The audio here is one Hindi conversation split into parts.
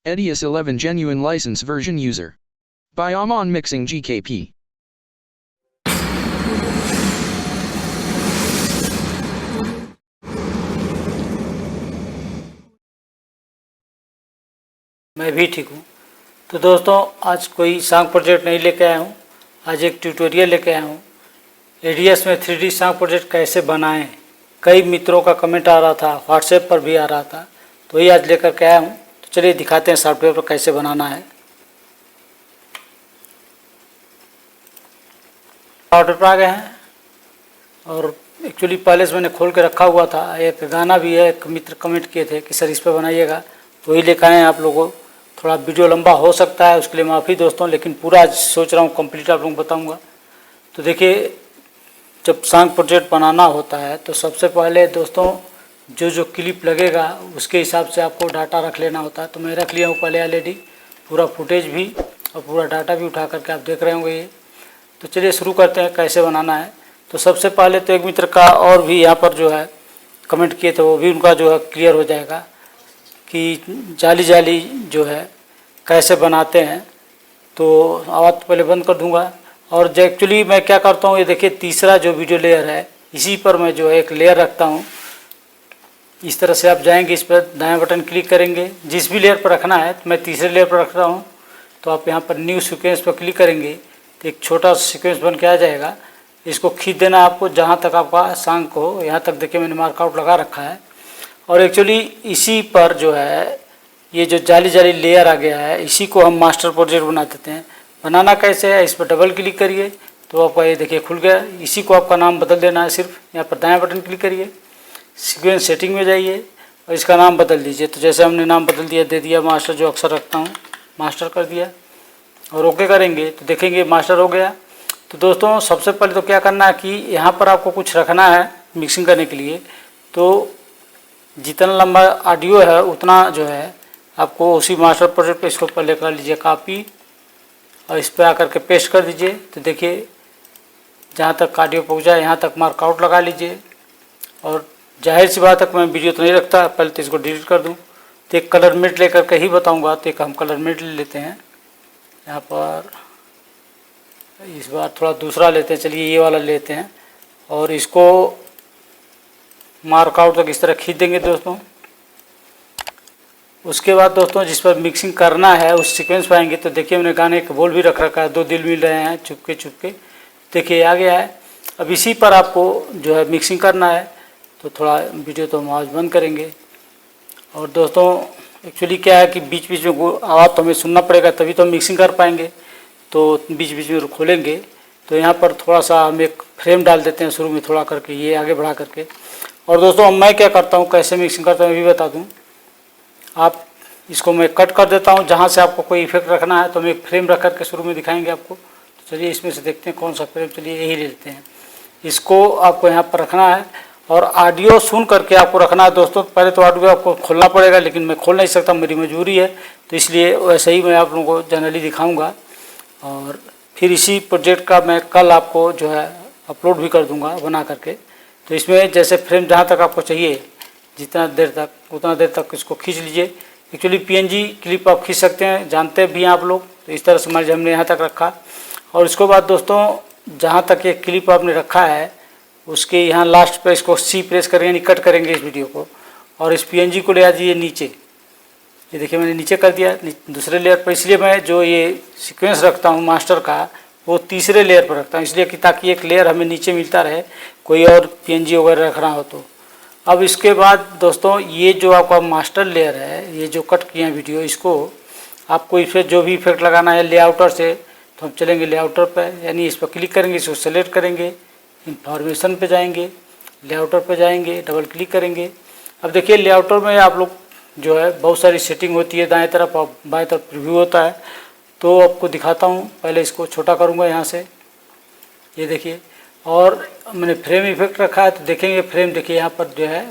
Edius 11 Genuine License Version User. By Amon Mixing GKP. मैं भी ठीक हूँ। तो दोस्तों, आज कोई सॉन्ग प्रोजेक्ट नहीं लेके आया हूँ। आज एक ट्यूटोरियल लेके आया हूँ। एडीएस में 3D सॉन्ग प्रोजेक्ट कैसे बनाएं। कई मित्रों का कमेंट आ रहा था, व्हाट्सएप पर भी आ रहा था, तो वही आज लेकर के आया हूँ। तो चलिए दिखाते हैं सॉफ्टवेयर पर कैसे बनाना है। सॉफ्टवेयर पर आ गए हैं और एक्चुअली पहले से मैंने खोल के रखा हुआ था। एक गाना भी है, एक मित्र कमेंट किए थे कि सर इस पर बनाइएगा, तो वही लेकर आए हैं आप लोगों। थोड़ा वीडियो लंबा हो सकता है, उसके लिए माफ़ी दोस्तों, लेकिन पूरा आज सोच रहा हूँ कंप्लीट आप लोगों को बताऊँगा। तो देखिए, जब सॉन्ग प्रोजेक्ट बनाना होता है तो सबसे पहले दोस्तों जो क्लिप लगेगा उसके हिसाब से आपको डाटा रख लेना होता है। तो मैं रख लिया हूँ पहले ऑलरेडी पूरा फुटेज भी और पूरा डाटा भी उठा करके आप देख रहे होंगे ये। तो चलिए शुरू करते हैं कैसे बनाना है। तो सबसे पहले तो एक मित्र का और भी यहाँ पर जो है कमेंट किए थे, वो भी उनका जो है क्लियर हो जाएगा कि जाली जो है कैसे बनाते हैं। तो आवाज़ पहले बंद कर दूंगा। और जो एक्चुअली मैं क्या करता हूँ, ये देखिए तीसरा जो वीडियो लेयर है, इसी पर मैं जो है एक लेयर रखता हूँ। इस तरह से आप जाएंगे, इस पर दायां बटन क्लिक करेंगे, जिस भी लेयर पर रखना है। तो मैं तीसरे लेयर पर रख रहा हूँ। तो आप यहाँ पर न्यू सीक्वेंस पर क्लिक करेंगे तो एक छोटा सीक्वेंस बन के आ जाएगा। इसको खींच देना आपको जहाँ तक आपका सॉन्ग को। यहाँ तक देखिए मैंने मार्कआउट लगा रखा है। और एक्चुअली इसी पर जो है ये जो जाली लेयर आ गया है, इसी को हम मास्टर प्रोजेक्ट बना देते हैं। बनाना कैसे है, इस पर डबल क्लिक करिए तो आपका ये देखिए खुल गया। इसी को आपका नाम बदल देना है। सिर्फ यहाँ पर दायां बटन क्लिक करिए, सीक्वेंस सेटिंग में जाइए और इसका नाम बदल दीजिए। तो जैसे हमने नाम बदल दिया, दे दिया मास्टर, जो अक्सर रखता हूँ मास्टर कर दिया और ओके करेंगे तो देखेंगे मास्टर हो गया। तो दोस्तों सबसे पहले तो क्या करना है कि यहाँ पर आपको कुछ रखना है मिक्सिंग करने के लिए। तो जितना लंबा ऑडियो है उतना जो है आपको उसी मास्टर प्रोजेक्ट पे इसको पहले कर लीजिए कॉपी और इस पर आकर के पेस्ट कर दीजिए। तो देखिए जहाँ तक ऑडियो पहुँचा यहाँ तक मार्कआउट लगा लीजिए। और जाहिर सी बात है मैं वीडियो तो नहीं रखता, पहले तो इसको डिलीट कर दूँ। तो एक कलर मेट लेकर के ही बताऊँगा। तो एक हम कलर मेट ले लेते हैं। यहाँ पर इस बार थोड़ा दूसरा लेते हैं, चलिए ये वाला लेते हैं और इसको मार्कआउट तक इस तरह खींच देंगे दोस्तों। उसके बाद दोस्तों जिस पर मिक्सिंग करना है उस सीक्वेंस पर आएंगे तो देखिए मैंने गाने का बोल भी रख रखा है, दो दिल मिल रहे हैं चुपके देखिए आ गया है। अब इसी पर आपको जो है मिक्सिंग करना है। तो थोड़ा वीडियो तो हम आवाज़ बंद करेंगे। और दोस्तों एक्चुअली क्या है कि बीच बीच में आवाज़ तो हमें सुनना पड़ेगा, तभी तो हम मिक्सिंग कर पाएंगे। तो बीच बीच में खोलेंगे तो यहाँ पर थोड़ा सा हम एक फ्रेम डाल देते हैं शुरू में थोड़ा करके, ये आगे बढ़ा करके। और दोस्तों अब मैं क्या करता हूँ, कैसे मिक्सिंग करता हूँ ये भी बता दूँ। आप इसको मैं कट कर देता हूँ, जहाँ से आपको कोई इफेक्ट रखना है तो हम एक फ्रेम रख करके शुरू में दिखाएंगे आपको। तो चलिए इसमें से देखते हैं कौन सा फ्रेम, चलिए यही ले लेते हैं। इसको आपको यहाँ पर रखना है और ऑडियो सुन करके आपको रखना है दोस्तों। पहले तो ऑडियो आपको खोलना पड़ेगा, लेकिन मैं खोल नहीं सकता, मेरी मजबूरी है। तो इसलिए वैसे ही मैं आप लोगों को जनरली दिखाऊँगा। और फिर इसी प्रोजेक्ट का मैं कल आपको जो है अपलोड भी कर दूँगा बना करके। तो इसमें जैसे फ्रेम जहाँ तक आपको चाहिए जितना देर तक उतना देर तक इसको खींच लीजिए। एक्चुअली पीएनजी क्लिप आप खींच सकते हैं, जानते भी हैं आप लोग। तो इस तरह से मान लीजिए हमने यहाँ तक रखा। और इसके बाद दोस्तों जहाँ तक ये क्लिप आपने रखा है उसके यहाँ लास्ट पे इसको सी प्रेस करेंगे, यानी कट करेंगे इस वीडियो को। और इस पीएनजी को ले आ जाइए नीचे। ये देखिए मैंने नीचे कर दिया दूसरे लेयर पर। इसलिए मैं जो ये सीक्वेंस रखता हूँ मास्टर का वो तीसरे लेयर पर रखता हूँ, इसलिए कि ताकि एक लेयर हमें नीचे मिलता रहे, कोई और पीएनजी वगैरह रखना हो तो। अब इसके बाद दोस्तों ये जो आपका मास्टर लेयर है, ये जो कट किए हैं वीडियो, इसको आपको इस पर जो भी इफेक्ट लगाना है लेआउटर से, तो हम चलेंगे लेआउटर पर, यानी इस पर क्लिक करेंगे, इसको सेलेक्ट करेंगे, इंफॉर्मेशन पे जाएंगे, लेआउटर पे जाएंगे, डबल क्लिक करेंगे। अब देखिए लेआउटर में आप लोग जो है बहुत सारी सेटिंग होती है, दाएँ तरफ और बाएँ तरफ प्रीव्यू होता है। तो आपको दिखाता हूँ, पहले इसको छोटा करूँगा यहाँ से, ये देखिए। और मैंने फ्रेम इफेक्ट रखा है तो देखेंगे फ्रेम, देखिए यहाँ पर जो है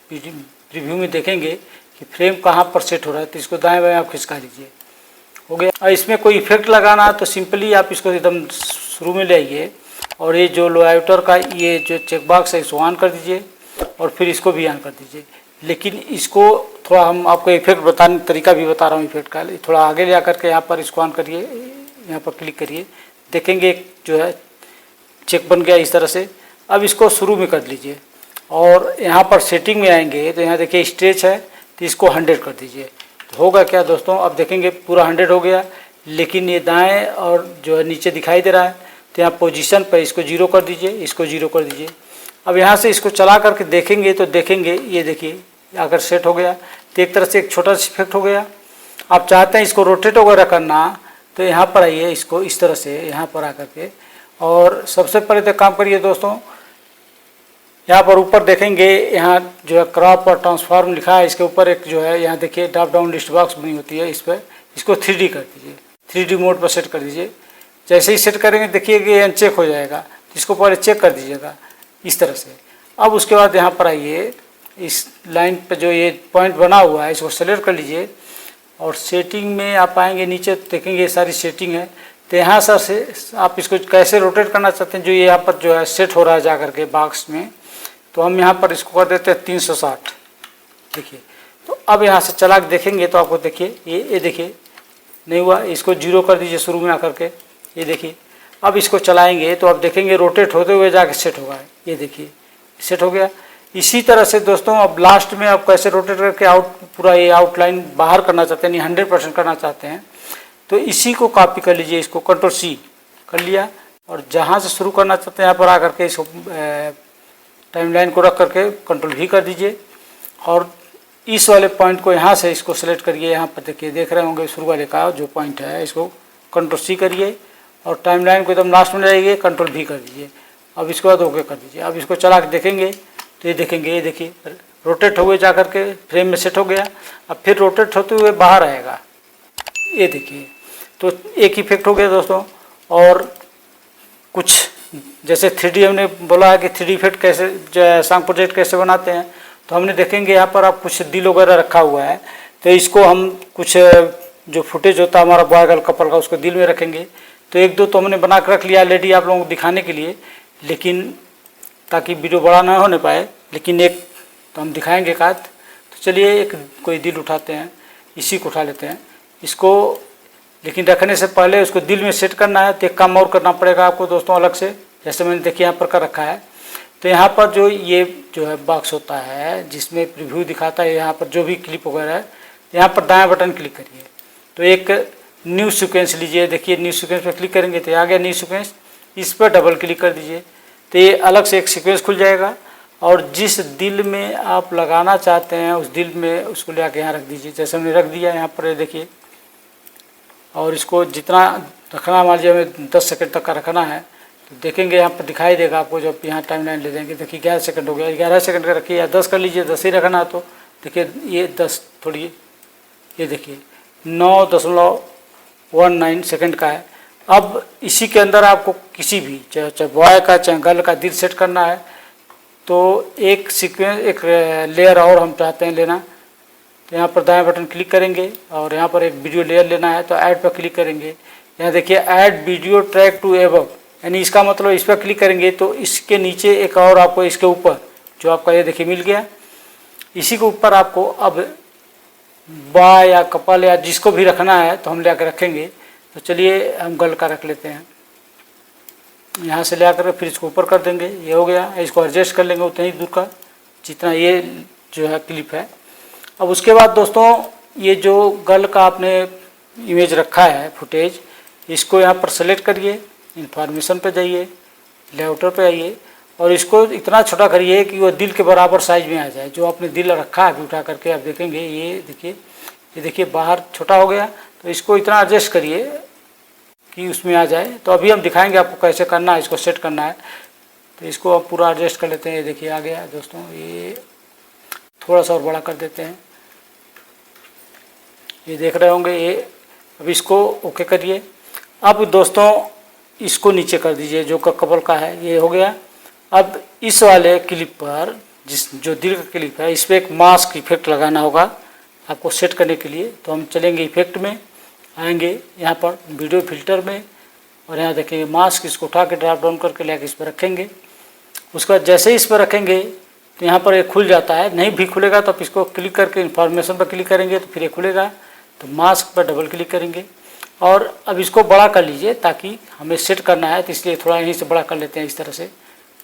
प्रीव्यू में देखेंगे कि फ्रेम कहाँ पर सेट हो रहा है। तो इसको दाएं बाएं आप खिसका लीजिए, हो गया। और इसमें कोई इफेक्ट लगाना है तो सिंपली आप इसको एकदम शुरू में ले आइए और ये जो लेआउटर का ये जो चेक बॉक्स है इसको ऑन कर दीजिए और फिर इसको भी ऑन कर दीजिए। लेकिन इसको थोड़ा हम आपको इफेक्ट बताने तरीका भी बता रहा हूँ इफेक्ट का। थोड़ा आगे ले आकर के यहाँ पर इसको ऑन करिए, यहाँ पर क्लिक करिए, देखेंगे जो है चेक बन गया इस तरह से। अब इसको शुरू में कर लीजिए और यहाँ पर सेटिंग में आएंगे तो यहाँ देखिए स्ट्रेच है, तो इसको 100 कर दीजिए। तो होगा क्या दोस्तों, अब देखेंगे पूरा 100 हो गया, लेकिन ये दाएं और जो है नीचे दिखाई दे रहा है। तो यहाँ पोजीशन पर इसको 0 कर दीजिए, इसको 0 कर दीजिए। अब यहाँ से इसको चला करके देखेंगे तो देखेंगे ये देखिए अगर सेट हो गया तो एक तरह से एक छोटा सा इफेक्ट हो गया। आप चाहते हैं इसको रोटेट वगैरह करना तो यहाँ पर आइए, इसको इस तरह से यहाँ पर आकर के, और सबसे पहले तो काम करिए दोस्तों, यहाँ पर ऊपर देखेंगे यहाँ जो है क्रॉप और ट्रांसफॉर्म लिखा है, इसके ऊपर एक जो है यहाँ देखिए ड्रॉप डाउन लिस्ट बॉक्स बनी होती है, इस पर इसको 3D कर दीजिए, 3D मोड पर सेट कर दीजिए। जैसे ही सेट करेंगे देखिए कि अनचेक हो जाएगा, इसको पहले चेक कर दीजिएगा इस तरह से। अब उसके बाद यहाँ पर आइए, इस लाइन पे जो ये पॉइंट बना हुआ है इसको सेलेक्ट कर लीजिए और सेटिंग में आप आएंगे, नीचे देखेंगे ये सारी सेटिंग है। तो यहाँ से आप इसको कैसे रोटेट करना चाहते हैं, जो ये यहाँ पर जो है सेट हो रहा है जा करके बॉक्स में, तो हम यहाँ पर इसको कर देते हैं 360। देखिए तो अब यहाँ से चला के देखेंगे तो आपको देखिए ये देखिए नहीं हुआ, इसको 0 कर दीजिए शुरू में आकर के, ये देखिए। अब इसको चलाएंगे तो आप देखेंगे रोटेट होते हुए जाके सेट होगा, ये देखिए सेट हो गया। इसी तरह से दोस्तों अब लास्ट में आप कैसे रोटेट करके पूरा ये आउटलाइन बाहर करना चाहते हैं, नहीं 100% करना चाहते हैं, तो इसी को कॉपी कर लीजिए, इसको Ctrl+C कर लिया और जहाँ से शुरू करना चाहते हैं यहाँ पर आकर के इसको टाइमलाइन को रख करके Ctrl+V कर दीजिए और इस वाले पॉइंट को यहाँ से इसको सेलेक्ट करिए। यहाँ पर देखिए देख रहे होंगे शुरू वाले का जो पॉइंट है, इसको Ctrl+C करिए और टाइमलाइन को एकदम लास्ट में जाइए, Ctrl+V कर दीजिए। अब इसके बाद ओके कर दीजिए। अब इसको चला के देखेंगे तो ये देखेंगे, ये देखिए रोटेट हुए जा करके फ्रेम में सेट हो गया। अब फिर रोटेट होते हुए बाहर आएगा, ये देखिए। तो एक इफेक्ट हो गया दोस्तों। और कुछ जैसे 3D हमने बोला है कि 3D इफेक्ट कैसे सॉन्ग प्रोजेक्ट कैसे बनाते हैं, तो हमने देखेंगे यहाँ पर आप कुछ दिल वगैरह रखा हुआ है, तो इसको हम कुछ जो फुटेज होता है हमारा बॉय गर्ल कपल का उसको दिल में रखेंगे। तो एक दो तो हमने बना कर रख लिया ऑलरेडी आप लोगों को दिखाने के लिए, लेकिन ताकि वीडियो बड़ा ना होने पाए, लेकिन एक तो हम दिखाएंगे एक आध। तो चलिए एक कोई दिल उठाते हैं, इसी को उठा लेते हैं इसको, लेकिन रखने से पहले उसको दिल में सेट करना है। तो एक काम और करना पड़ेगा आपको दोस्तों अलग से, जैसे मैंने देखिए यहाँ पर कर रखा है। तो यहाँ पर जो ये जो है बॉक्स होता है जिसमें प्रीव्यू दिखाता है, यहाँ पर जो भी क्लिप वगैरह है, यहाँ पर दायां बटन क्लिक करिए तो एक न्यू सीक्वेंस लीजिए। देखिए न्यू सीक्वेंस पर क्लिक करेंगे तो आ गया न्यू सीक्वेंस, इस पर डबल क्लिक कर दीजिए तो ये अलग से एक सीक्वेंस खुल जाएगा और जिस दिल में आप लगाना चाहते हैं उस दिल में उसको ले आके यहाँ रख दीजिए। जैसे हमने रख दिया यहाँ पर देखिए, और इसको जितना रखना मान लीजिए हमें 10 सेकंड तक का रखना है, तो देखेंगे यहाँ पर दिखाई देगा आपको जब यहाँ टाइमलाइन ले देंगे। देखिए 11 सेकंड हो गया, 11 सेकंड का रखिए या 10 कर लीजिए, 10 ही रखना है। तो देखिए ये 10 थोड़ी, ये देखिए 9.19 सेकंड का है। अब इसी के अंदर आपको किसी भी चाहे बॉय का चाहे गर्ल का दिल सेट करना है, तो एक सीक्वेंस एक लेयर और हम चाहते हैं लेना, तो यहाँ पर दाएं बटन क्लिक करेंगे और यहाँ पर एक वीडियो लेयर लेना है तो ऐड पर क्लिक करेंगे। यहाँ देखिए add video track to above, यानी इसका मतलब इस पर क्लिक करेंगे तो इसके नीचे एक और आपको इसके ऊपर जो आपका ये देखिए मिल गया, इसी के ऊपर आपको अब बॉय या कपल या जिसको भी रखना है तो हम ले आकर रखेंगे। तो चलिए हम गर्ल का रख लेते हैं, यहाँ से ले आकर फिर इसको ऊपर कर देंगे, ये हो गया। इसको एडजस्ट कर लेंगे उतना ही दूर का जितना ये जो है क्लिप है। अब उसके बाद दोस्तों ये जो गर्ल का आपने इमेज रखा है फुटेज, इसको यहाँ पर सेलेक्ट करिए, इंफॉर्मेशन पे जाइए, लेआउटर पे आइए और इसको इतना छोटा करिए कि वो दिल के बराबर साइज में आ जाए। जो आपने दिल रखा है अभी उठा करके आप देखेंगे, ये देखिए बाहर छोटा हो गया, तो इसको इतना एडजस्ट करिए कि उसमें आ जाए। तो अभी हम दिखाएंगे आपको कैसे करना है, इसको सेट करना है। तो इसको आप पूरा एडजस्ट कर लेते हैं, ये देखिए आ गया दोस्तों। ये थोड़ा सा और बड़ा कर देते हैं, ये देख रहे होंगे ये। अब इसको ओके करिए। अब दोस्तों इसको नीचे कर दीजिए, जो कपल का है ये हो गया। अब इस वाले क्लिप पर जो दिल का क्लिप है, इस पर एक मास्क इफेक्ट लगाना होगा आपको सेट करने के लिए। तो हम चलेंगे इफेक्ट में, आएंगे यहाँ पर वीडियो फिल्टर में और यहाँ देखेंगे मास्क, इसको उठा के ड्रॉप डाउन करके लेकर इस पर रखेंगे। उसके बाद जैसे ही इस पर रखेंगे तो यहाँ पर ये खुल जाता है। नहीं भी खुलेगा तो आप इसको क्लिक करके इन्फॉर्मेशन पर क्लिक करेंगे तो फिर ये खुलेगा। तो मास्क पर डबल क्लिक करेंगे और अब इसको बड़ा कर लीजिए ताकि हमें सेट करना है, तो इसलिए थोड़ा यहीं से बड़ा कर लेते हैं। इस तरह से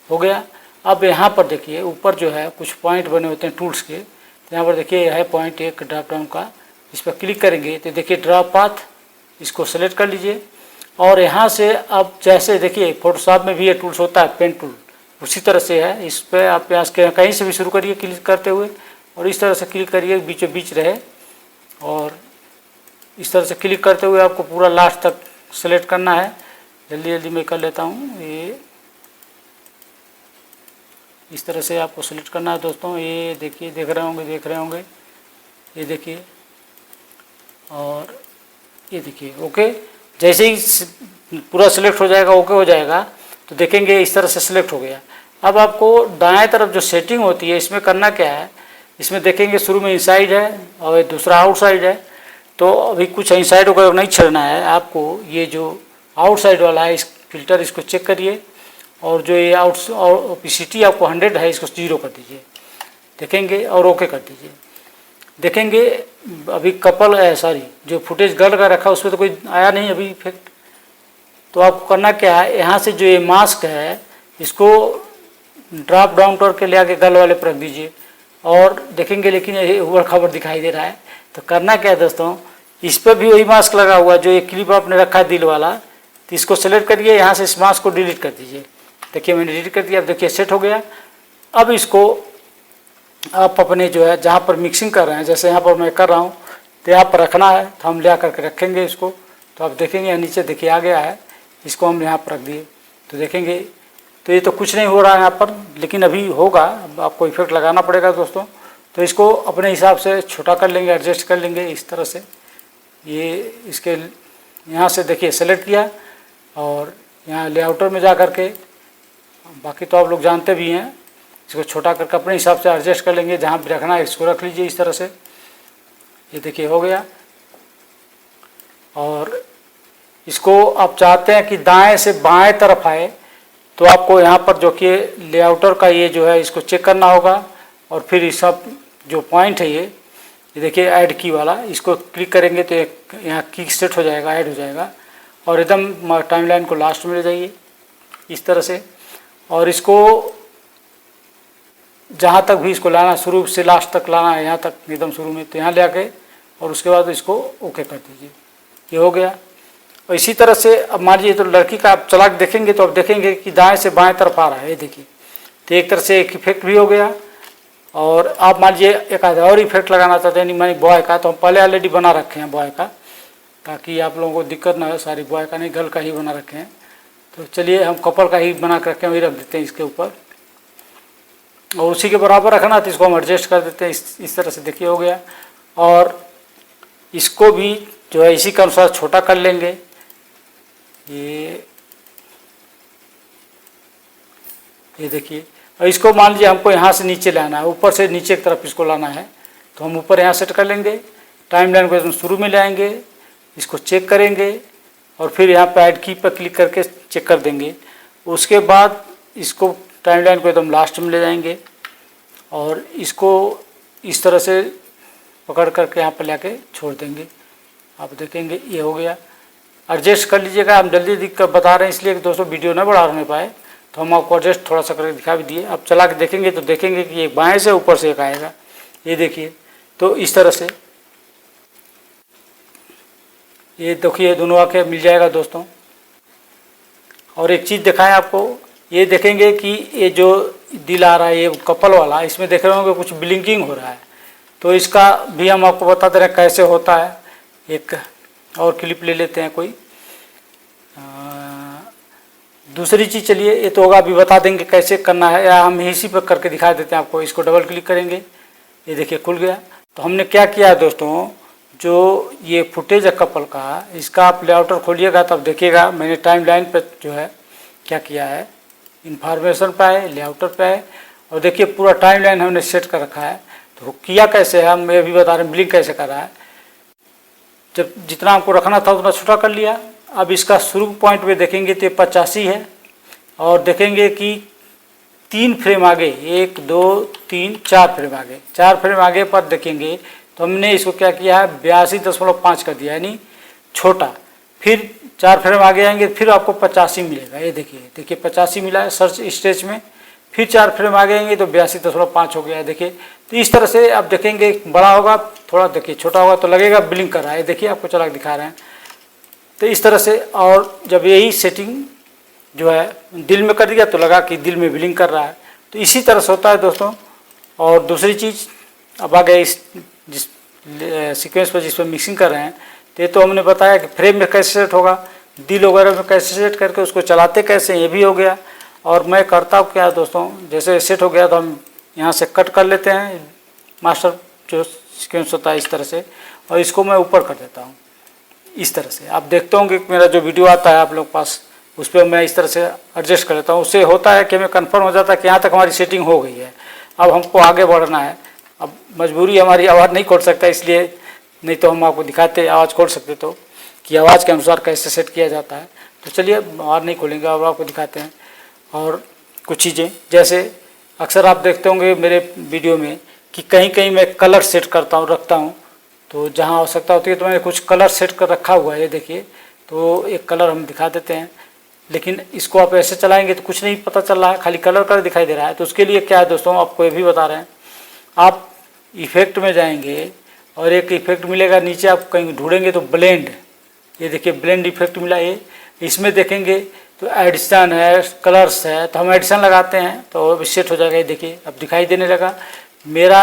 हो गया। अब यहाँ पर देखिए ऊपर जो है कुछ पॉइंट बने होते हैं टूल्स के, तो यहाँ पर देखिए है पॉइंट एक ड्रॉप डाउन का, इस पर क्लिक करेंगे तो देखिए ड्रॉप पाथ, इसको सेलेक्ट कर लीजिए। और यहाँ से अब जैसे देखिए फोटोशॉप में भी ये टूल्स होता है पेन टूल, उसी तरह से है। इस पर आप यहाँ से कहीं से भी शुरू करिए क्लिक करते हुए और इस तरह से क्लिक करिए, बीचों बीच रहे और इस तरह से क्लिक करते हुए आपको पूरा लास्ट तक सेलेक्ट करना है। जल्दी जल्दी मैं कर लेता हूँ। ये इस तरह से आपको सेलेक्ट करना है दोस्तों। ये देखिए देख रहे होंगे ये देखिए और ये देखिए ओके। जैसे ही पूरा सेलेक्ट हो जाएगा, ओके हो जाएगा, तो देखेंगे इस तरह से सेलेक्ट हो गया। अब आपको दाएं तरफ जो सेटिंग होती है इसमें करना क्या है, इसमें देखेंगे शुरू में इनसाइड है और दूसरा आउटसाइड है। तो अभी कुछ इनसाइड वगैरह नहीं छेड़ना है आपको, ये जो आउटसाइड वाला है इस फिल्टर इसको चेक करिए और जो ये ओपेसिटी आपको 100 है इसको 0 कर दीजिए, देखेंगे और ओके कर दीजिए। देखेंगे अभी जो फुटेज गर्ल का रखा उसमें तो कोई आया नहीं अभी इफेक्ट। तो आपको करना क्या है, यहाँ से जो ये मास्क है इसको ड्रॉप डाउन करके ले आके गर्ल वाले पर रख दीजिए और देखेंगे लेकिन ये ऊबड़ खाबड़ दिखाई दे रहा है। तो करना क्या है दोस्तों, इस पर भी वही मास्क लगा हुआ जो ये क्लिप आपने रखा है दिल वाला, तो इसको सेलेक्ट करिए, यहाँ से इस मास्क को डिलीट कर दीजिए। देखिए मैंने डिलीट कर दिया। अब देखिए सेट हो गया। अब इसको आप अपने जो है जहाँ पर मिक्सिंग कर रहे हैं, जैसे यहाँ पर मैं कर रहा हूँ तो यहाँ पर रखना है, तो हम ले करके रखेंगे इसको। तो आप देखेंगे यहाँ नीचे देखिए आ गया है, इसको हम यहाँ पर रख दिए तो देखेंगे। तो ये तो कुछ नहीं हो रहा है यहाँ पर, लेकिन अभी होगा। अब आपको इफेक्ट लगाना पड़ेगा दोस्तों। तो इसको अपने हिसाब से छोटा कर लेंगे, एडजस्ट कर लेंगे इस तरह से। ये इसके यहाँ से देखिए सेलेक्ट किया और यहाँ लेआउटर में जा करके, बाकी तो आप लोग जानते भी हैं, इसको छोटा करके अपने हिसाब से एडजस्ट कर लेंगे। जहाँ भी रखना है इसको रख लीजिए इस तरह से। ये देखिए हो गया। और इसको आप चाहते हैं कि दाएं से बाएं तरफ आए, तो आपको यहाँ पर जो कि लेआउटर का ये जो है इसको चेक करना होगा और फिर इस सब जो पॉइंट है ये देखिए ऐड की वाला, इसको क्लिक करेंगे तो यहाँ की सेट हो जाएगा, ऐड हो जाएगा। और एकदम टाइमलाइन को लास्ट में ले जाइए इस तरह से और इसको जहाँ तक भी इसको लाना, शुरू से लास्ट तक लाना है, यहाँ तक एकदम शुरू में, तो यहाँ ले आके और उसके बाद इसको ओके कर दीजिए। ये हो गया। और इसी तरह से अब मान लीजिए तो लड़की का आप चला के देखेंगे तो आप देखेंगे कि दाएं से बाएं तरफ आ रहा है, ये देखिए। तो एक तरह से एक इफेक्ट भी हो गया। और आप मान लीजिए एक आधा और इफेक्ट लगाना चाहते हैं, नहीं मानी बॉय का, तो हम पहले ऑलरेडी बना रखे हैं बॉय का, ताकि आप लोगों को दिक्कत ना हो। सारी बॉय का नहीं, गर्ल का ही बना रखे हैं। तो चलिए हम कपल का ही बना कर रखे हैं, वही रख देते हैं इसके ऊपर और उसी के बराबर रखना, तो इसको हम एडजस्ट कर देते हैं इस तरह से। देखिए हो गया। और इसको भी जो है इसी के अनुसार छोटा कर लेंगे। ये देखिए। और इसको मान लीजिए हमको यहाँ से नीचे लाना है, ऊपर से नीचे की तरफ इसको लाना है, तो हम ऊपर यहाँ सेट कर लेंगे। टाइमलाइन को शुरू में ले आएंगे, इसको चेक करेंगे और फिर यहाँ पे ऐड की पर क्लिक करके चेक कर देंगे। उसके बाद इसको टाइमलाइन को एकदम लास्ट में ले जाएंगे और इसको इस तरह से पकड़ करके यहाँ पर लाके छोड़ देंगे। आप देखेंगे ये हो गया। एडजस्ट कर लीजिएगा, हम जल्दी दिख कर बता रहे हैं इसलिए कि दोस्तों वीडियो न बढ़ा नहीं पाए, तो हम आपको एडजस्ट थोड़ा सा करके दिखा भी दिए। अब चला के देखेंगे तो देखेंगे कि एक बाएं से ऊपर से एक आएगा, ये देखिए। तो इस तरह से ये देखिए दोनों आके मिल जाएगा दोस्तों। और एक चीज़ दिखाएं आपको, ये देखेंगे कि ये जो दिल आ रहा है ये कपल वाला, इसमें देख रहे होंगे कुछ ब्लिंकिंग हो रहा है, तो इसका भी हम आपको बताते रहे कैसे होता है। एक और क्लिप ले लेते हैं कोई दूसरी चीज़। चलिए ये तो होगा, अभी बता देंगे कैसे करना है, या हम इसी पर करके दिखा देते हैं आपको। इसको डबल क्लिक करेंगे, ये देखिए खुल गया। तो हमने क्या किया है दोस्तों, जो ये फुटेज है कपल का, इसका आप लेआउटर खोलिएगा तब देखिएगा मैंने टाइमलाइन पर जो है क्या किया है, इन्फॉर्मेशन पे है, लेआउटर पे है और देखिए पूरा टाइमलाइन हमने सेट कर रखा है। तो किया कैसे है, हम अभी बता रहे हैं ब्लिंक कैसे कर रहा है। जब जितना हमको रखना था उतना छोटा कर लिया। अब इसका शुरू पॉइंट पे देखेंगे तो 85 है और देखेंगे कि 3 फ्रेम आगे, 1 2 3 4 फ्रेम आगे, 4 फ्रेम आगे पर देखेंगे तो हमने इसको क्या किया है 82.5 कर दिया, यानी छोटा। फिर 4 फ्रेम आगे आएंगे फिर आपको 85 मिलेगा, ये देखिए 85 मिला है सर्च स्टेज में। फिर 4 फ्रेम आगे आएंगे तो 82.5 हो गया है, देखिए। तो इस तरह से आप देखेंगे बड़ा होगा थोड़ा, देखिए छोटा होगा तो लगेगा ब्लिंक कर रहा है, देखिए आपको चला के दिखा रहे हैं। तो इस तरह से, और जब यही सेटिंग जो है दिल में कर दिया तो लगा कि दिल में ब्लिंक कर रहा है। तो इसी तरह से होता है दोस्तों। और दूसरी चीज़, अब आ गए इस जिस सीक्वेंस पर जिस पर मिक्सिंग कर रहे हैं, तो हमने बताया कि फ्रेम में कैसे सेट होगा, दिल वगैरह में कैसे सेट करके उसको चलाते कैसे, ये भी हो गया। और मैं करता हूँ क्या दोस्तों, जैसे सेट हो गया तो हम यहाँ से कट कर लेते हैं मास्टर जो सीक्वेंस होता है इस तरह से, और इसको मैं ऊपर कर देता हूँ इस तरह से। आप देखते होंगे कि मेरा जो वीडियो आता है आप लोग पास, उस पर मैं इस तरह से एडजस्ट कर लेता हूँ। उससे होता है कि हमें कन्फर्म हो जाता है कि यहाँ तक हमारी सेटिंग हो गई है, अब हमको आगे बढ़ना है। अब मजबूरी हमारी आवाज़ नहीं खोल सकता, इसलिए, नहीं तो हम आपको दिखाते आवाज़ खोल सकते तो कि आवाज़ के अनुसार कैसे सेट किया जाता है। तो चलिए आवाज़ नहीं खोलेंगे, अब आपको दिखाते हैं। और कुछ चीज़ें जैसे अक्सर आप देखते होंगे मेरे वीडियो में कि कहीं कहीं मैं कलर सेट करता हूँ, रखता हूँ, तो जहाँ आवश्यकता होती है तो मैंने कुछ कलर सेट कर रखा हुआ है, ये देखिए। तो एक कलर हम दिखा देते हैं, लेकिन इसको आप ऐसे चलाएंगे तो कुछ नहीं पता चल रहा है, खाली कलर दिखाई दे रहा है। तो उसके लिए क्या है दोस्तों, आपको ये भी बता रहे हैं, आप इफेक्ट में जाएंगे और एक इफेक्ट मिलेगा नीचे, आप कहीं ढूंढेंगे तो ब्लेंड, ये देखिए ब्लेंड इफेक्ट मिला। ये इसमें देखेंगे तो एडिशन है, कलर्स है, तो हम एडिशन लगाते हैं तो अब सेट हो जाएगा। ये देखिए अब दिखाई देने लगा मेरा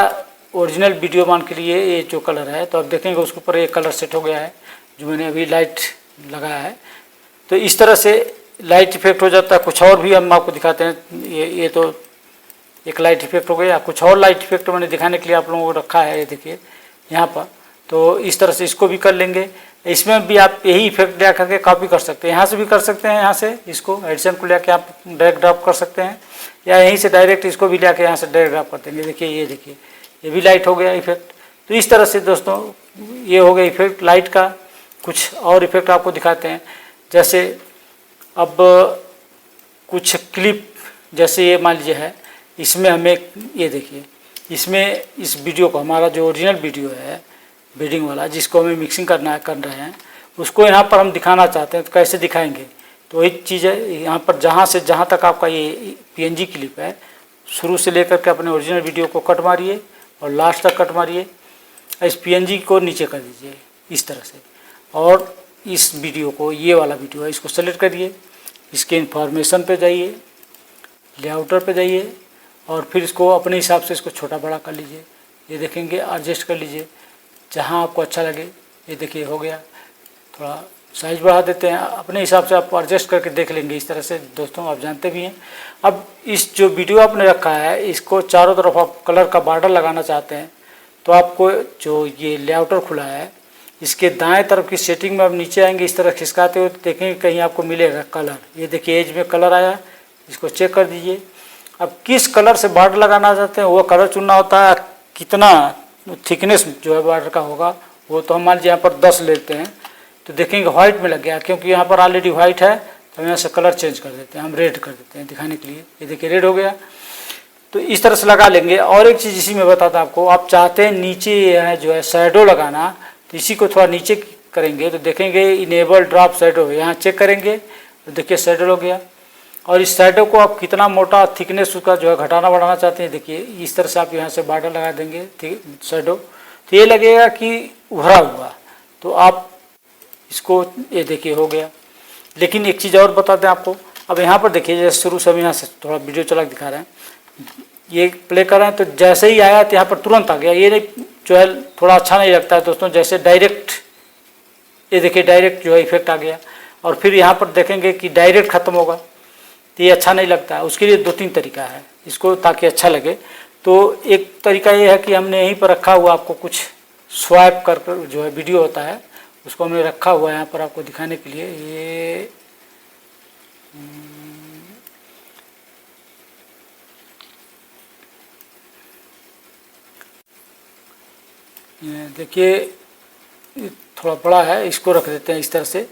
ओरिजिनल वीडियो मान के लिए ये जो कलर है, तो अब देखेंगे उसके ऊपर ये कलर सेट हो गया है जो मैंने अभी लाइट लगाया है। तो इस तरह से लाइट इफेक्ट हो जाता है। कुछ और भी हम आपको दिखाते हैं, ये तो एक लाइट इफेक्ट हो गया, कुछ और लाइट इफेक्ट मैंने दिखाने के लिए आप लोगों को रखा है, ये देखिए यहाँ पर। तो इस तरह से इसको भी कर लेंगे। इसमें भी आप यही इफेक्ट ले करके कॉपी कर सकते हैं, यहाँ से भी कर सकते हैं, यहाँ से इसको एडिशन को लेकर आप ड्रैग ड्रॉप कर सकते हैं, या यहीं से डायरेक्ट इसको भी लेकर यहाँ से ड्रैग ड्रॉप कर देंगे। देखिए ये भी लाइट हो गया इफेक्ट। तो इस तरह से दोस्तों ये हो गया इफेक्ट लाइट का। कुछ और इफेक्ट आपको दिखाते हैं, जैसे अब कुछ क्लिप, जैसे ये मान लीजिए है, इसमें हमें ये देखिए, इसमें इस वीडियो को, हमारा जो ओरिजिनल वीडियो है बीडिंग वाला, जिसको हमें मिक्सिंग कर रहे हैं, उसको यहाँ पर हम दिखाना चाहते हैं, तो कैसे दिखाएंगे। तो वही चीज़ है, यहाँ पर जहाँ से जहाँ तक आपका ये PNG क्लिप है, शुरू से लेकर के अपने ओरिजिनल वीडियो को कट मारिए और लास्ट तक कट मारिए। इस PNG को नीचे कर दीजिए इस तरह से, और इस वीडियो को, ये वाला वीडियो है, इसको सेलेक्ट करिए, इसके इन्फॉर्मेशन पे जाइए, लेआउटर पे जाइए, और फिर इसको अपने हिसाब से इसको छोटा बड़ा कर लीजिए। ये देखेंगे एडजस्ट कर लीजिए जहाँ आपको अच्छा लगे। ये देखिए हो गया, थोड़ा साइज बढ़ा देते हैं, अपने हिसाब से आप एडजस्ट करके देख लेंगे इस तरह से दोस्तों, आप जानते भी हैं। अब इस जो वीडियो आपने रखा है, इसको चारों तरफ आप कलर का बॉर्डर लगाना चाहते हैं, तो आपको जो ये लेआउटर खुला है, इसके दाएं तरफ की सेटिंग में आप नीचे आएंगे, इस तरह खिसकाते हुए देखेंगे कहीं आपको मिलेगा कलर। ये देखिए एज में कलर आया, इसको चेक कर दीजिए। अब किस कलर से बॉर्डर लगाना चाहते हैं वो कलर चुनना होता है, कितना थिकनेस जो है बॉर्डर का होगा वो, तो हम मान लीजिए यहाँ पर 10 लेते हैं, तो देखेंगे व्हाइट में लग गया, क्योंकि यहाँ पर ऑलरेडी व्हाइट है, तो हम यहाँ से कलर चेंज कर देते हैं, हम रेड कर देते हैं दिखाने के लिए। ये देखिए रेड हो गया। तो इस तरह से लगा लेंगे। और एक चीज़ इसी में बताता आपको, आप चाहते हैं नीचे है जो है शैडो लगाना, तो इसी को थोड़ा नीचे करेंगे तो देखेंगे इनेबल ड्रॉप शैडो, यहाँ चेक करेंगे तो देखिए शैडो हो गया। और इस शैडो को आप कितना मोटा थिकनेस उसका जो है घटाना बढ़ाना चाहते हैं, देखिए इस तरह से आप यहाँ से बॉर्डर लगा देंगे शैडो, तो ये लगेगा कि उभरा हुआ। तो आप इसको, ये देखिए हो गया। लेकिन एक चीज़ और बताते हैं आपको, अब यहाँ पर देखिए जैसे शुरू से हम यहाँ से थोड़ा वीडियो चला के दिखा रहे हैं, ये प्ले कर रहे हैं, तो जैसे ही आया तो यहाँ पर तुरंत आ गया। ये नहीं जो है थोड़ा अच्छा नहीं लगता है दोस्तों, जैसे डायरेक्ट, ये देखिए डायरेक्ट जो है इफेक्ट आ गया, और फिर यहाँ पर देखेंगे कि डायरेक्ट ख़त्म होगा, तो ये अच्छा नहीं लगता है। उसके लिए 2-3 तरीका है इसको, ताकि अच्छा लगे। तो एक तरीका ये है कि हमने यहीं पर रखा हुआ, आपको कुछ स्वाइप कर जो है वीडियो होता है, उसको हमने रखा हुआ है यहाँ पर आपको दिखाने के लिए। ये देखिए थोड़ा बड़ा है, इसको रख देते हैं इस तरह से।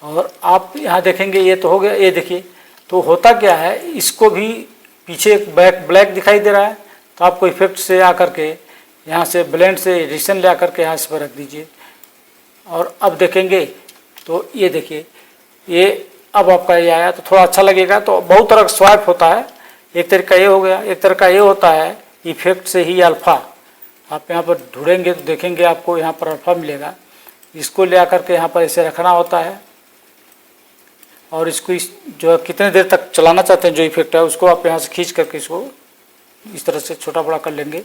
और आप यहाँ देखेंगे ये तो हो गया। ये देखिए तो होता क्या है, इसको भी पीछे एक ब्लैक दिखाई दे रहा है, तो आपको इफेक्ट से आकर के यहाँ से ब्लेंड से एडिशन ले आकर के यहाँ से पर रख दीजिए। और अब देखेंगे तो ये देखिए, ये अब आपका ये आया तो थोड़ा अच्छा लगेगा। तो बहुत तरह का स्वाइप होता है, एक तरीका ये हो गया, एक तरीका ये होता है इफेक्ट से ही अल्फ़ा। आप यहाँ पर ढूंढेंगे तो देखेंगे आपको यहाँ पर अल्फ़ा मिलेगा। इसको ले आकर के यहाँ पर ऐसे रखना होता है और इसको जो है कितने देर तक चलाना चाहते हैं जो इफेक्ट है उसको आप यहाँ से खींच करके इसको इस तरह से छोटा बड़ा कर लेंगे।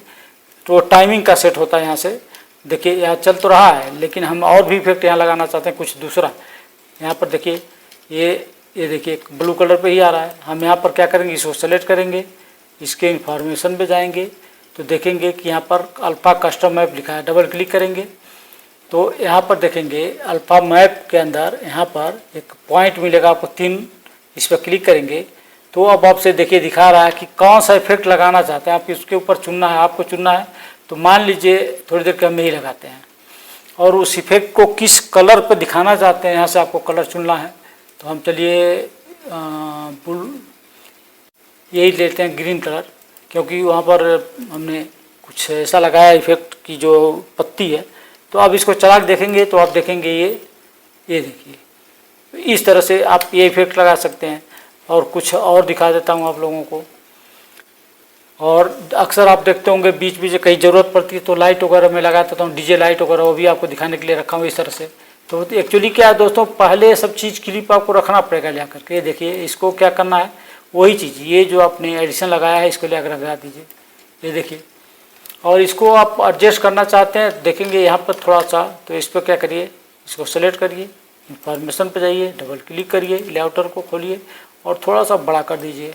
तो टाइमिंग का सेट होता है यहाँ से। देखिए यहाँ चल तो रहा है, लेकिन हम और भी इफेक्ट यहाँ लगाना चाहते हैं कुछ दूसरा। यहाँ पर देखिए ये देखिए ब्लू कलर पे ही आ रहा है। हम यहाँ पर क्या करेंगे, इसको सेलेक्ट करेंगे, इसके इन्फॉर्मेशन पे जाएंगे तो देखेंगे कि यहाँ पर अल्फ़ा कस्टम मैप लिखा है। डबल क्लिक करेंगे तो यहाँ पर देखेंगे अल्फ़ा मैप के अंदर यहाँ पर एक पॉइंट मिलेगा आपको 3, इस पर क्लिक करेंगे तो अब आपसे देखिए दिखा रहा है कि कौन सा इफेक्ट लगाना चाहते हैं आप। इसके ऊपर चुनना है, आपको चुनना है। तो मान लीजिए थोड़ी देर के हम यही लगाते हैं और उस इफेक्ट को किस कलर पर दिखाना चाहते हैं यहाँ से आपको कलर चुनना है। तो हम चलिए यही लेते हैं ग्रीन कलर, क्योंकि वहाँ पर हमने कुछ ऐसा लगाया इफेक्ट की जो पत्ती है। तो अब इसको चला के देखेंगे तो आप देखेंगे ये देखिए इस तरह से आप ये इफेक्ट लगा सकते हैं। और कुछ और दिखा देता हूँ आप लोगों को। और अक्सर आप देखते होंगे बीच बीच कहीं ज़रूरत पड़ती है तो लाइट वगैरह में लगा देता हूँ, डीजे लाइट वगैरह, वो भी आपको दिखाने के लिए रखा हूँ इस तरह से। तो एक्चुअली क्या है दोस्तों, पहले सब चीज़ क्लिप आपको रखना पड़ेगा ले आकर के। ये देखिए इसको क्या करना है, वही चीज़ ये जो आपने एडिशन लगाया है इसको ले आकर लगा दीजिए। ये देखिए, और इसको आप एडजस्ट करना चाहते हैं देखेंगे यहाँ पर थोड़ा सा, तो इस पर क्या करिए, इसको सेलेक्ट करिए, इन्फॉर्मेशन पे जाइए, डबल क्लिक करिए, लेआउटर को खोलिए और थोड़ा सा बड़ा कर दीजिए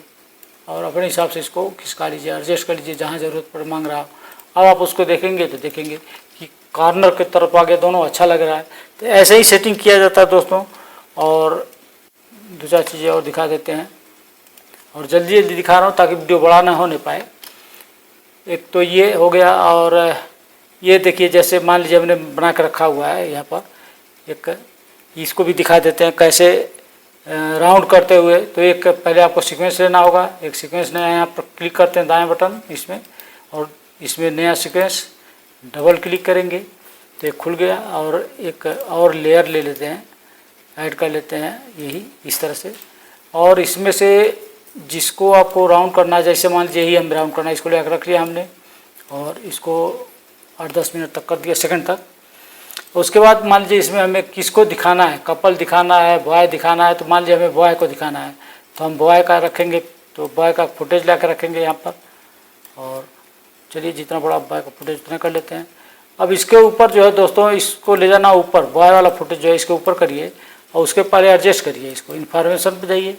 और अपने हिसाब से इसको खिसका लीजिए, एडजस्ट कर लीजिए जहाँ ज़रूरत पड़े मांग रहा हो। अब आप उसको देखेंगे तो देखेंगे कि कॉर्नर की तरफ आगे दोनों अच्छा लग रहा है। तो ऐसे ही सेटिंग किया जाता है दोस्तों। और दो चार चीज़ें और दिखा देते हैं और जल्दी जल्दी दिखा रहा हूँ ताकि वीडियो बड़ा ना होने पाए। एक तो ये हो गया और ये देखिए जैसे मान लीजिए हमने बना कर रखा हुआ है यहाँ पर एक, इसको भी दिखा देते हैं कैसे राउंड करते हुए। तो एक पहले आपको सीक्वेंस लेना होगा, एक सीक्वेंस नया यहाँ पर क्लिक करते हैं दाएं बटन इसमें और इसमें नया सीक्वेंस डबल क्लिक करेंगे तो एक खुल गया। और एक और लेयर ले लेते हैं, ऐड कर लेते हैं यही इस तरह से। और इसमें से जिसको आपको राउंड करना है, जैसे मान लीजिए यही हम राउंड करना है, इसको लेकर रख लिया हमने और इसको 8-10 मिनट तक कर दिया, सेकंड तक। उसके बाद मान लीजिए इसमें हमें किसको दिखाना है, कपल दिखाना है, बॉय दिखाना है। तो मान लीजिए हमें बॉय को दिखाना है तो हम बॉय का रखेंगे, तो बॉय का फुटेज ला कर रखेंगे यहाँ पर। और चलिए जितना बड़ा बॉय का फुटेज उतना कर लेते हैं। अब इसके ऊपर जो है दोस्तों, इसको ले जाना ऊपर, बॉय वाला फुटेज जो है इसके ऊपर करिए और उसके पहले एडजस्ट करिए। इसको इन्फॉर्मेशन पे जाइए,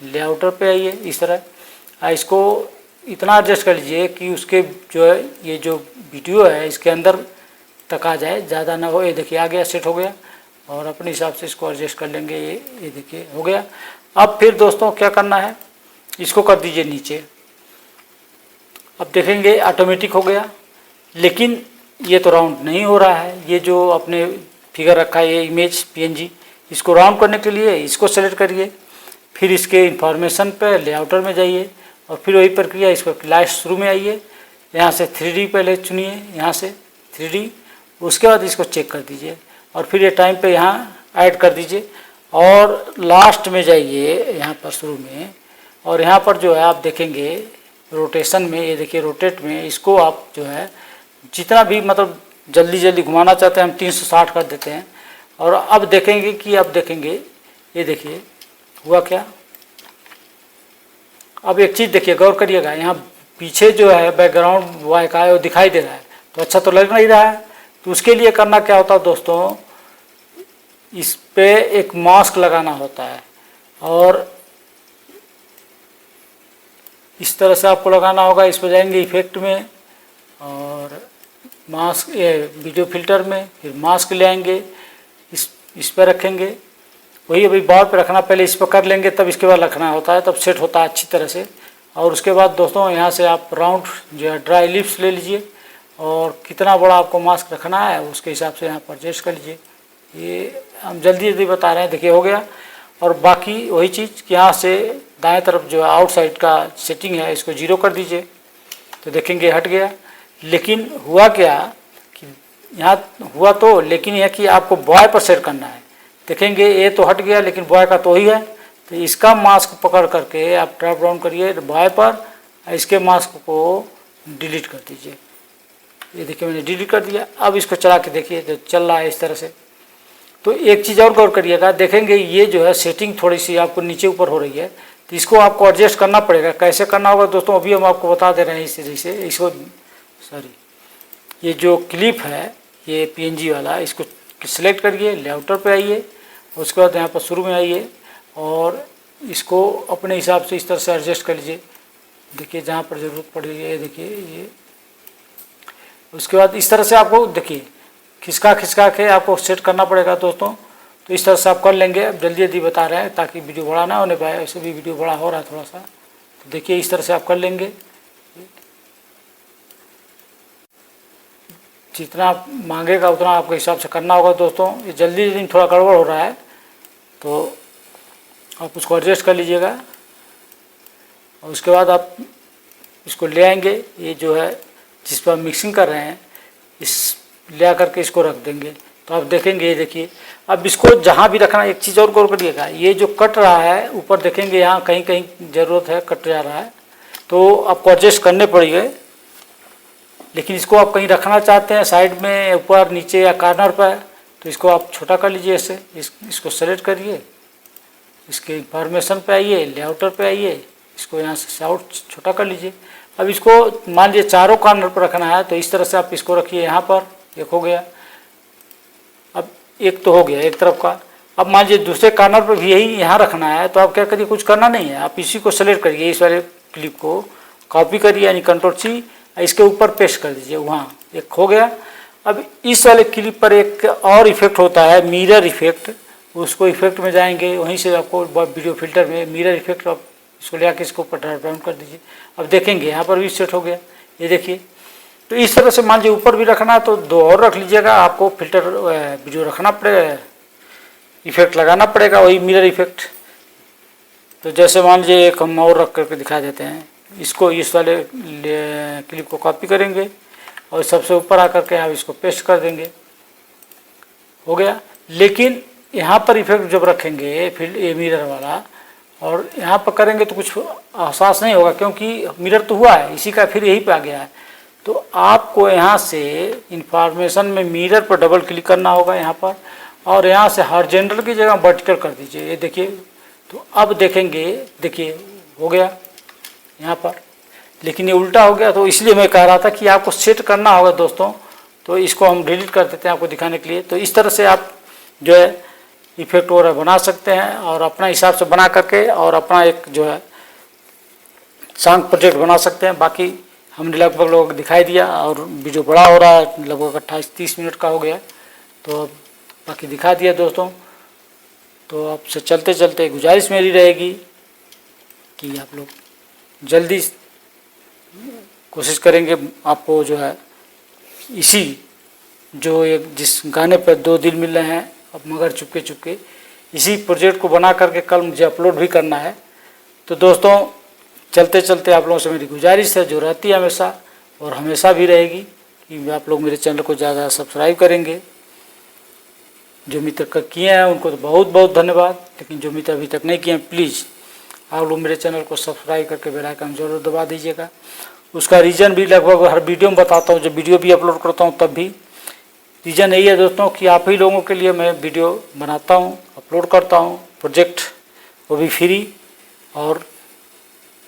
लेआउटर पे आइए, इस तरह इसको इतना एडजस्ट कर लीजिए कि उसके जो है ये जो वीडियो है इसके अंदर तक आ जाए, ज़्यादा ना हो। ये देखिए आ गया, सेट हो गया। और अपने हिसाब से इसको एडजस्ट कर लेंगे। ये देखिए हो गया। अब फिर दोस्तों क्या करना है, इसको कर दीजिए नीचे। अब देखेंगे ऑटोमेटिक हो गया, लेकिन ये तो राउंड नहीं हो रहा है। ये जो अपने फिगर रखा है ये इमेज PNG, इसको राउंड करने के लिए इसको सेलेक्ट करिए, फिर इसके इन्फॉर्मेशन पे लेआउटर में जाइए और फिर वही प्रक्रिया, इसको लास्ट शुरू में आइए, यहाँ से 3D पहले चुनिए, यहाँ से 3D, उसके बाद इसको चेक कर दीजिए और फिर ये टाइम पे यहाँ ऐड कर दीजिए और लास्ट में जाइए यहाँ पर शुरू में। और यहाँ पर जो है आप देखेंगे रोटेशन में, ये देखिए रोटेट में, इसको आप जो है जितना भी मतलब जल्दी जल्दी घुमाना चाहते हैं हम 360 कर देते हैं। और अब देखेंगे कि अब देखेंगे, ये देखिए हुआ क्या। अब एक चीज़ देखिए, गौर करिएगा, यहाँ पीछे जो है बैकग्राउंड बॉय का है वो दिखाई दे रहा है, तो अच्छा तो लग नहीं रहा है। तो उसके लिए करना क्या होता है दोस्तों, इस पे एक मास्क लगाना होता है और इस तरह से आपको लगाना होगा। इस पर जाएंगे इफेक्ट में और मास्क, ये वीडियो फिल्टर में, फिर मास्क ले आएंगे, इस पर रखेंगे। वही अभी बार पे रखना, पहले इस पर कर लेंगे तब इसके बाद रखना होता है, तब सेट होता है अच्छी तरह से। और उसके बाद दोस्तों यहाँ से आप राउंड जो है ड्राई लिप्स ले लीजिए और कितना बड़ा आपको मास्क रखना है उसके हिसाब से यहाँ पर एडजस्ट कर लीजिए। ये हम जल्दी जल्दी बता रहे हैं, देखिए हो गया। और बाकी वही चीज़ कि यहाँ से दाएं तरफ जो आउटसाइड का सेटिंग है इसको 0 कर दीजिए, तो देखेंगे हट गया। लेकिन हुआ क्या कि यहाँ हुआ तो, लेकिन यह कि आपको बॉय पर सेट करना है। देखेंगे ये तो हट गया लेकिन बॉय का तो ही है, तो इसका मास्क पकड़ करके आप ड्रॉप डाउन करिए बॉय पर, इसके मास्क को डिलीट कर दीजिए। ये देखिए मैंने डिलीट कर दिया। अब इसको चला के देखिए तो चल रहा है इस तरह से। तो एक चीज़ और गौर करिएगा, देखेंगे ये जो है सेटिंग थोड़ी सी आपको नीचे ऊपर हो रही है, तो इसको आपको एडजस्ट करना पड़ेगा। कैसे करना होगा दोस्तों अभी हम आपको बता दे रहे हैं। इस तरीके से इसको ये जो क्लिप है ये PNG वाला, इसको सिलेक्ट करिए, लेआउटर पे आइए, उसके बाद यहाँ पर शुरू में आइए और इसको अपने हिसाब से इस तरह से एडजस्ट कर लीजिए। देखिए जहाँ पर ज़रूरत पड़ रही है, देखिए ये। उसके बाद इस तरह से आपको देखिए खिसका के आपको सेट करना पड़ेगा दोस्तों। तो इस तरह से आप कर लेंगे। अब जल्दी जल्दी बता रहे हैं ताकि वीडियो बड़ा ना होने पाए, वैसे भी वीडियो बड़ा हो रहा है थोड़ा सा। तो देखिए इस तरह से आप कर लेंगे। जितना आप मांगेगा उतना आपके हिसाब से करना होगा दोस्तों। ये जल्दी जल्दी थोड़ा गड़बड़ हो रहा है तो आप उसको एडजस्ट कर लीजिएगा। और उसके बाद आप इसको ले आएंगे, ये जो है जिस पर मिक्सिंग कर रहे हैं इस ले आकर के इसको रख देंगे। तो आप देखेंगे, ये देखिए अब इसको जहाँ भी रखना। एक चीज़ और गौर करिएगा, ये जो कट रहा है ऊपर देखेंगे यहाँ कहीं कहीं ज़रूरत है, कट जा रहा है तो आपको एडजस्ट करने पड़ेंगे। लेकिन इसको आप कहीं रखना चाहते हैं साइड में, ऊपर नीचे या कॉर्नर पर, तो इसको आप छोटा कर लीजिए ऐसे। इसको सेलेक्ट करिए, इसके इंफॉर्मेशन पे आइए, लेआउटर पे आइए, इसको यहाँ से आउट छोटा कर लीजिए। अब इसको मान लीजिए चारों कॉर्नर पर रखना है तो इस तरह से आप इसको रखिए। यहाँ पर एक हो गया, अब एक तो हो गया एक तरफ का। अब मान लीजिए दूसरे कॉर्नर पर भी यही यहाँ रखना है तो आप क्या करिए, कुछ करना नहीं है, आप इसी को सेलेक्ट करिए, इस वाले क्लिप को कॉपी करिए यानी Ctrl+C, इसके ऊपर पेस्ट कर दीजिए, वहाँ एक हो गया। अब इस वाले क्लिप पर एक और इफेक्ट होता है मिरर इफेक्ट, उसको इफेक्ट में जाएंगे, वहीं से आपको वीडियो फिल्टर में मिरर इफेक्ट, आप इसको ले आके इसको ऊपर ड्रॉप डाउन कर दीजिए। अब देखेंगे यहाँ पर भी सेट हो गया, ये देखिए। तो इस तरह से मान लीजिए ऊपर भी रखना है तो दो और रख लीजिएगा, आपको फिल्टर वीडियो रखना पड़ेगा, इफेक्ट लगाना पड़ेगा वही मिरर इफेक्ट। तो जैसे मान लीजिए एक हम और रख करके दिखा देते हैं, इसको इस वाले क्लिप को कॉपी करेंगे और सबसे ऊपर आकर के आप इसको पेस्ट कर देंगे, हो गया। लेकिन यहाँ पर इफेक्ट जब रखेंगे फिर ये मिरर वाला और यहाँ पर करेंगे तो कुछ एहसास नहीं होगा, क्योंकि मिरर तो हुआ है इसी का, फिर यहीं पे आ गया है। तो आपको यहाँ से इंफॉर्मेशन में मिरर पर डबल क्लिक करना होगा यहाँ पर, और यहाँ से हॉरिजॉन्टल की जगह वर्टिकल कर दीजिए, ये देखिए। तो अब देखेंगे, देखिए हो गया यहाँ पर, लेकिन ये उल्टा हो गया। तो इसलिए मैं कह रहा था कि आपको सेट करना होगा दोस्तों। तो इसको हम डिलीट कर देते हैं आपको दिखाने के लिए। तो इस तरह से आप जो है इफेक्ट वगैरह बना सकते हैं और अपना हिसाब से बना करके और अपना एक जो है सॉन्ग प्रोजेक्ट बना सकते हैं। बाकी हमने लगभग लोग दिखाई दिया और वीडियो बड़ा हो रहा है, लगभग 28-30 मिनट का हो गया, तो अब बाकी दिखा दिया दोस्तों। तो आपसे चलते चलते गुजारिश मेरी रहेगी कि आप लोग जल्दी कोशिश करेंगे, आपको जो है इसी जो एक जिस गाने पर दो दिल मिल रहे हैं अब मगर चुपके चुपके, इसी प्रोजेक्ट को बना करके कल मुझे अपलोड भी करना है। तो दोस्तों चलते चलते आप लोगों से मेरी गुजारिश है जो रहती है हमेशा और हमेशा भी रहेगी कि आप लोग मेरे चैनल को ज़्यादा सब्सक्राइब करेंगे। जो मित्र का किए हैं उनको तो बहुत बहुत धन्यवाद, लेकिन जो मित्र अभी तक नहीं किए हैं प्लीज़ आप लोग मेरे चैनल को सब्सक्राइब करके बेल आइकन जरूर दबा दीजिएगा। उसका रीज़न भी लगभग हर वीडियो में बताता हूँ, जब वीडियो भी अपलोड करता हूँ तब भी रीज़न यही है दोस्तों कि आप ही लोगों के लिए मैं वीडियो बनाता हूँ, अपलोड करता हूँ प्रोजेक्ट, वो भी फ्री। और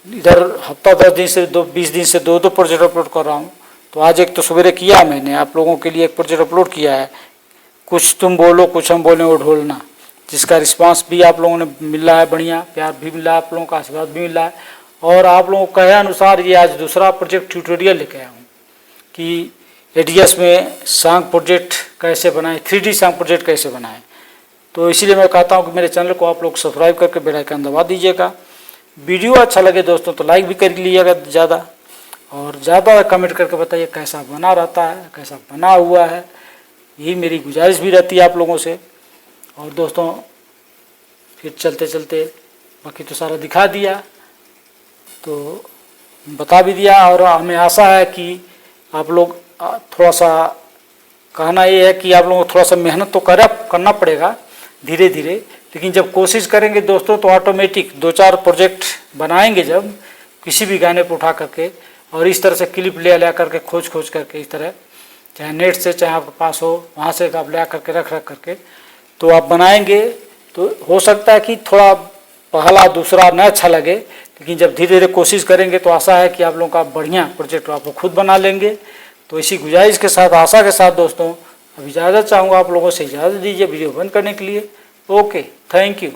इधर हफ्ता 10 दिन से 20 दिन से दो प्रोजेक्ट अपलोड कर रहा हूँ। तो आज एक तो सवेरे किया मैंने आप लोगों के लिए एक प्रोजेक्ट अपलोड किया है, कुछ तुम बोलो कुछ हम बोलें वो ढोलना, जिसका रिस्पांस भी आप लोगों ने मिल रहा है, बढ़िया प्यार भी मिल रहा है, आप लोगों का आशीर्वाद भी मिल रहा है। और आप लोगों को कहे अनुसार ये आज दूसरा प्रोजेक्ट ट्यूटोरियल लेके आया हूँ कि ADS में सॉन्ग प्रोजेक्ट कैसे बनाएं, 3D सॉन्ग प्रोजेक्ट कैसे बनाएं। तो इसीलिए मैं कहता हूँ कि मेरे चैनल को आप लोग सब्सक्राइब करके बेल आइकन दबा दीजिएगा। वीडियो अच्छा लगे दोस्तों तो लाइक भी कर लीजिएगा ज़्यादा, और ज़्यादा कमेंट करके बताइए कैसा बना रहता है, कैसा बना हुआ है, यही मेरी गुजारिश भी रहती है आप लोगों से। और दोस्तों फिर चलते चलते बाकी तो सारा दिखा दिया, तो बता भी दिया। और हमें आशा है कि आप लोग थोड़ा सा, कहना ये है कि आप लोगों को थोड़ा सा मेहनत तो करना पड़ेगा धीरे धीरे, लेकिन जब कोशिश करेंगे दोस्तों तो ऑटोमेटिक 2-4 प्रोजेक्ट बनाएंगे जब किसी भी गाने पर उठा करके, और इस तरह से क्लिप ले करके खोज करके, इस तरह चाहे नेट से चाहे आपके पास हो वहाँ से आप ले करके रख करके तो आप बनाएंगे, तो हो सकता है कि थोड़ा पहला दूसरा न अच्छा लगे, लेकिन जब धीरे धीरे कोशिश करेंगे तो आशा है कि आप लोगों का बढ़िया प्रोजेक्ट आप खुद बना लेंगे। तो इसी गुजारिश के साथ, आशा के साथ दोस्तों अब इजाज़त चाहूँगा आप लोगों से, इजाज़त दीजिए वीडियो बंद करने के लिए। Okay, thank you.